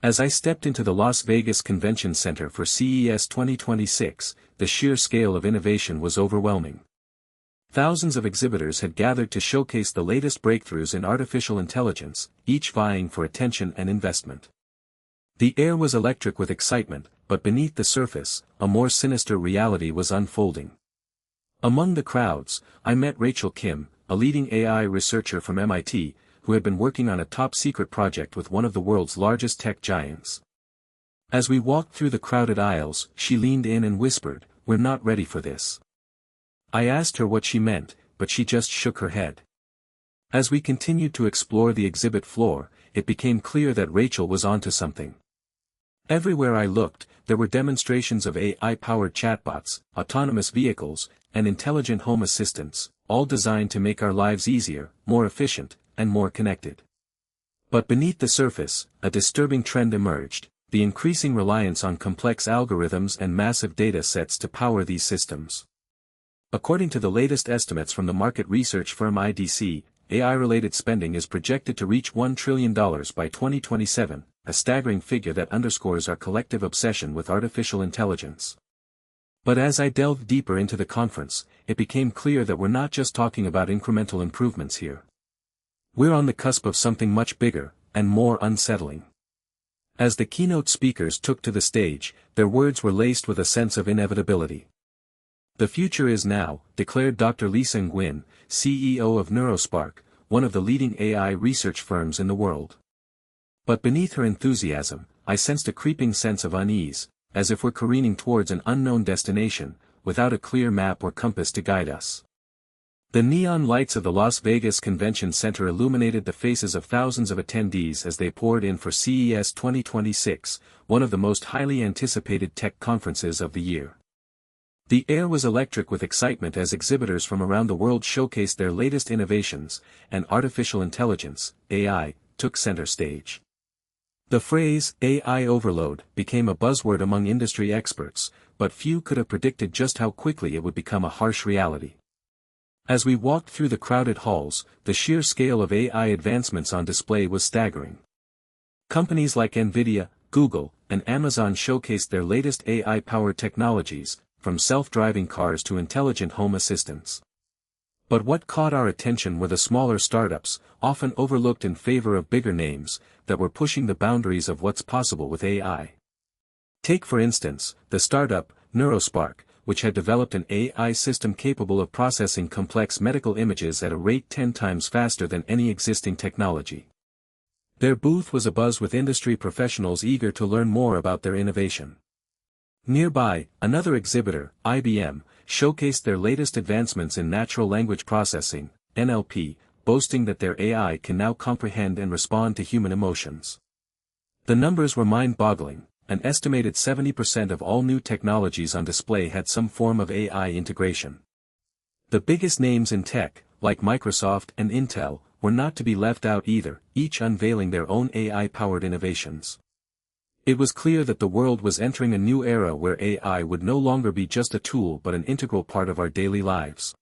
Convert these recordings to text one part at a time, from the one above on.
As I stepped into the Las Vegas Convention Center for CES 2026, the sheer scale of innovation was overwhelming. Thousands of exhibitors had gathered to showcase the latest breakthroughs in artificial intelligence, each vying for attention and investment. The air was electric with excitement, but beneath the surface, a more sinister reality was unfolding. Among the crowds, I met Rachel Kim, a leading AI researcher from MIT, who had been working on a top-secret project with one of the world's largest tech giants. As we walked through the crowded aisles, she leaned in and whispered, "We're not ready for this." I asked her what she meant, but she just shook her head. As we continued to explore the exhibit floor, it became clear that Rachel was onto something. Everywhere I looked, there were demonstrations of AI-powered chatbots, autonomous vehicles, and intelligent home assistants, all designed to make our lives easier, more efficient, and more connected. But beneath the surface, a disturbing trend emerged: the increasing reliance on complex algorithms and massive data sets to power these systems. According to the latest estimates from the market research firm IDC, AI-related spending is projected to reach $1 trillion by 2027, a staggering figure that underscores our collective obsession with artificial intelligence. But as I delved deeper into the conference, it became clear that we're not just talking about incremental improvements here. We're on the cusp of something much bigger, and more unsettling. As the keynote speakers took to the stage, their words were laced with a sense of inevitability. "The future is now," declared Dr. Lisa Nguyen, CEO of NeuroSpark, one of the leading AI research firms in the world. But beneath her enthusiasm, I sensed a creeping sense of unease, as if we're careening towards an unknown destination, without a clear map or compass to guide us. The neon lights of the Las Vegas Convention Center illuminated the faces of thousands of attendees as they poured in for CES 2026, one of the most highly anticipated tech conferences of the year. The air was electric with excitement as exhibitors from around the world showcased their latest innovations, and artificial intelligence, AI, took center stage. The phrase, AI overload, became a buzzword among industry experts, but few could have predicted just how quickly it would become a harsh reality. As we walked through the crowded halls, the sheer scale of AI advancements on display was staggering. Companies like NVIDIA, Google, and Amazon showcased their latest AI-powered technologies, from self-driving cars to intelligent home assistants. But what caught our attention were the smaller startups, often overlooked in favor of bigger names, that were pushing the boundaries of what's possible with AI. Take for instance, the startup, NeuroSpark, which had developed an AI system capable of processing complex medical images at a rate 10 times faster than any existing technology. Their booth was abuzz with industry professionals eager to learn more about their innovation. Nearby, another exhibitor, IBM, showcased their latest advancements in natural language processing, NLP, boasting that their AI can now comprehend and respond to human emotions. The numbers were mind-boggling. An estimated 70% of all new technologies on display had some form of AI integration. The biggest names in tech, like Microsoft and Intel, were not to be left out either, each unveiling their own AI-powered innovations. It was clear that the world was entering a new era where AI would no longer be just a tool but an integral part of our daily lives.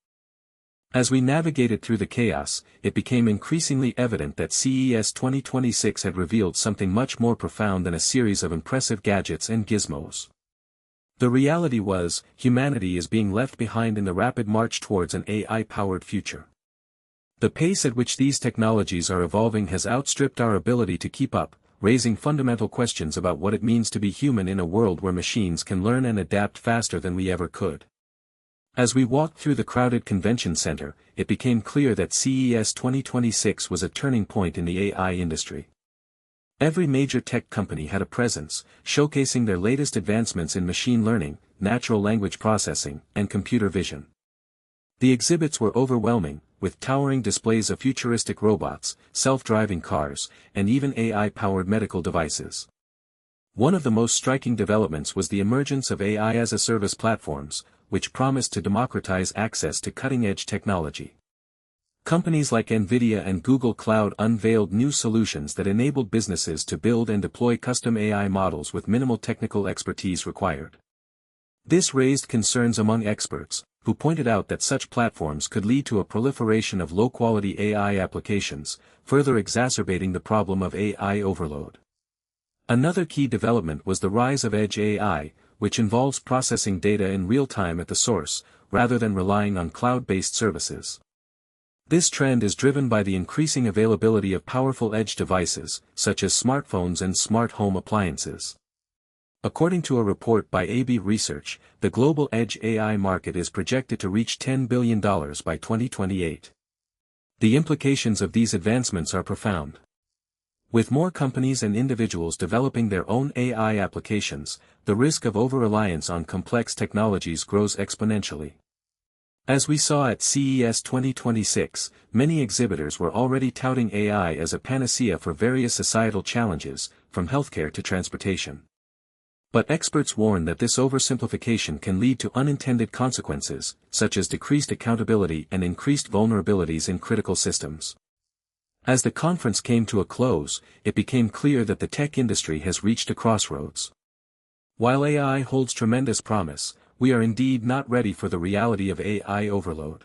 As we navigated through the chaos, it became increasingly evident that CES 2026 had revealed something much more profound than a series of impressive gadgets and gizmos. The reality was, humanity is being left behind in the rapid march towards an AI-powered future. The pace at which these technologies are evolving has outstripped our ability to keep up, raising fundamental questions about what it means to be human in a world where machines can learn and adapt faster than we ever could. As we walked through the crowded convention center, it became clear that CES 2026 was a turning point in the AI industry. Every major tech company had a presence, showcasing their latest advancements in machine learning, natural language processing, and computer vision. The exhibits were overwhelming, with towering displays of futuristic robots, self-driving cars, and even AI-powered medical devices. One of the most striking developments was the emergence of AI-as-a-service platforms, which promised to democratize access to cutting-edge technology. Companies like NVIDIA and Google Cloud unveiled new solutions that enabled businesses to build and deploy custom AI models with minimal technical expertise required. This raised concerns among experts, who pointed out that such platforms could lead to a proliferation of low-quality AI applications, further exacerbating the problem of AI overload. Another key development was the rise of Edge AI, which involves processing data in real time at the source, rather than relying on cloud-based services. This trend is driven by the increasing availability of powerful edge devices, such as smartphones and smart home appliances. According to a report by AB Research, the global edge AI market is projected to reach $10 billion by 2028. The implications of these advancements are profound. With more companies and individuals developing their own AI applications, the risk of over-reliance on complex technologies grows exponentially. As we saw at CES 2026, many exhibitors were already touting AI as a panacea for various societal challenges, from healthcare to transportation. But experts warn that this oversimplification can lead to unintended consequences, such as decreased accountability and increased vulnerabilities in critical systems. As the conference came to a close, it became clear that the tech industry has reached a crossroads. While AI holds tremendous promise, we are indeed not ready for the reality of AI overload.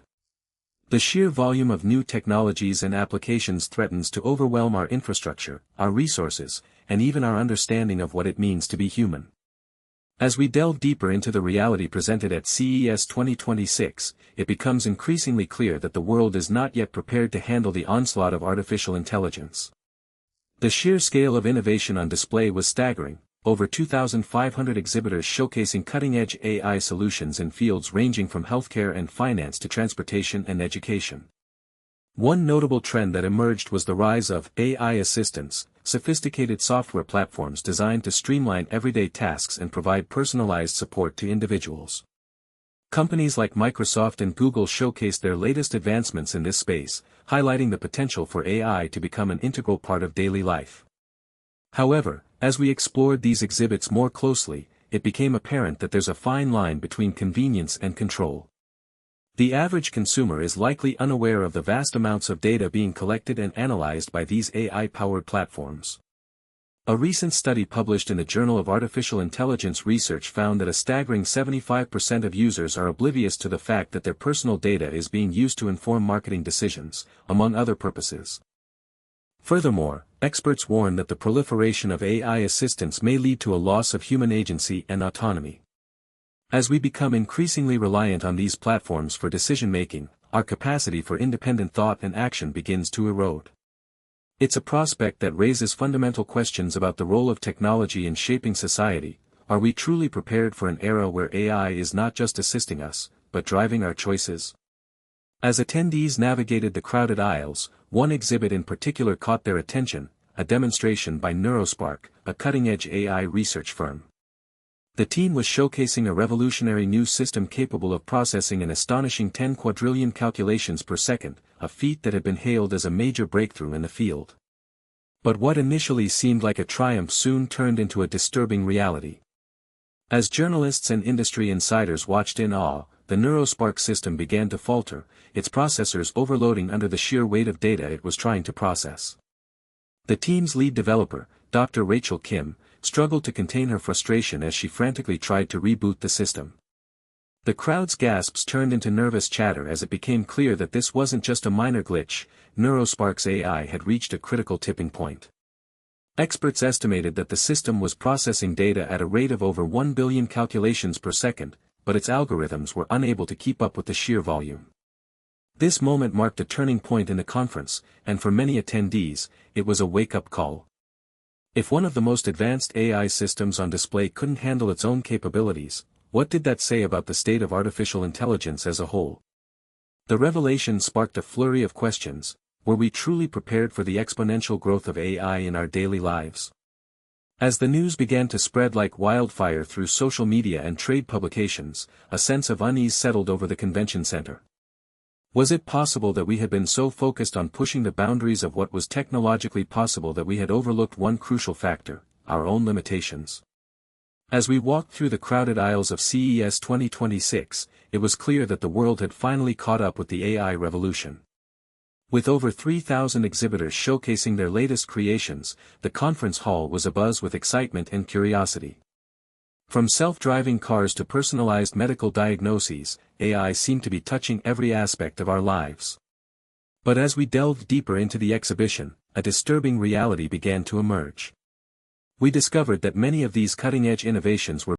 The sheer volume of new technologies and applications threatens to overwhelm our infrastructure, our resources, and even our understanding of what it means to be human. As we delve deeper into the reality presented at CES 2026, it becomes increasingly clear that the world is not yet prepared to handle the onslaught of artificial intelligence. The sheer scale of innovation on display was staggering, over 2,500 exhibitors showcasing cutting-edge AI solutions in fields ranging from healthcare and finance to transportation and education. One notable trend that emerged was the rise of AI assistants, sophisticated software platforms designed to streamline everyday tasks and provide personalized support to individuals. Companies like Microsoft and Google showcased their latest advancements in this space, highlighting the potential for AI to become an integral part of daily life. However, as we explored these exhibits more closely, it became apparent that there's a fine line between convenience and control. The average consumer is likely unaware of the vast amounts of data being collected and analyzed by these AI-powered platforms. A recent study published in the Journal of Artificial Intelligence Research found that a staggering 75% of users are oblivious to the fact that their personal data is being used to inform marketing decisions, among other purposes. Furthermore, experts warn that the proliferation of AI assistants may lead to a loss of human agency and autonomy. As we become increasingly reliant on these platforms for decision-making, our capacity for independent thought and action begins to erode. It's a prospect that raises fundamental questions about the role of technology in shaping society. Are we truly prepared for an era where AI is not just assisting us, but driving our choices? As attendees navigated the crowded aisles, one exhibit in particular caught their attention, a demonstration by NeuroSpark, a cutting-edge AI research firm. The team was showcasing a revolutionary new system capable of processing an astonishing 10 quadrillion calculations per second, a feat that had been hailed as a major breakthrough in the field. But what initially seemed like a triumph soon turned into a disturbing reality. As journalists and industry insiders watched in awe, the NeuroSpark system began to falter, its processors overloading under the sheer weight of data it was trying to process. The team's lead developer, Dr. Rachel Kim, struggled to contain her frustration as she frantically tried to reboot the system. The crowd's gasps turned into nervous chatter as it became clear that this wasn't just a minor glitch. NeuroSpark's AI had reached a critical tipping point. Experts estimated that the system was processing data at a rate of over 1 billion calculations per second, but its algorithms were unable to keep up with the sheer volume. This moment marked a turning point in the conference, and for many attendees, it was a wake-up call. If one of the most advanced AI systems on display couldn't handle its own capabilities, what did that say about the state of artificial intelligence as a whole? The revelation sparked a flurry of questions. Were we truly prepared for the exponential growth of AI in our daily lives? As the news began to spread like wildfire through social media and trade publications, a sense of unease settled over the convention center. Was it possible that we had been so focused on pushing the boundaries of what was technologically possible that we had overlooked one crucial factor, our own limitations? As we walked through the crowded aisles of CES 2026, it was clear that the world had finally caught up with the AI revolution. With over 3,000 exhibitors showcasing their latest creations, the conference hall was abuzz with excitement and curiosity. From self-driving cars to personalized medical diagnoses, AI seemed to be touching every aspect of our lives. But as we delved deeper into the exhibition, a disturbing reality began to emerge. We discovered that many of these cutting-edge innovations were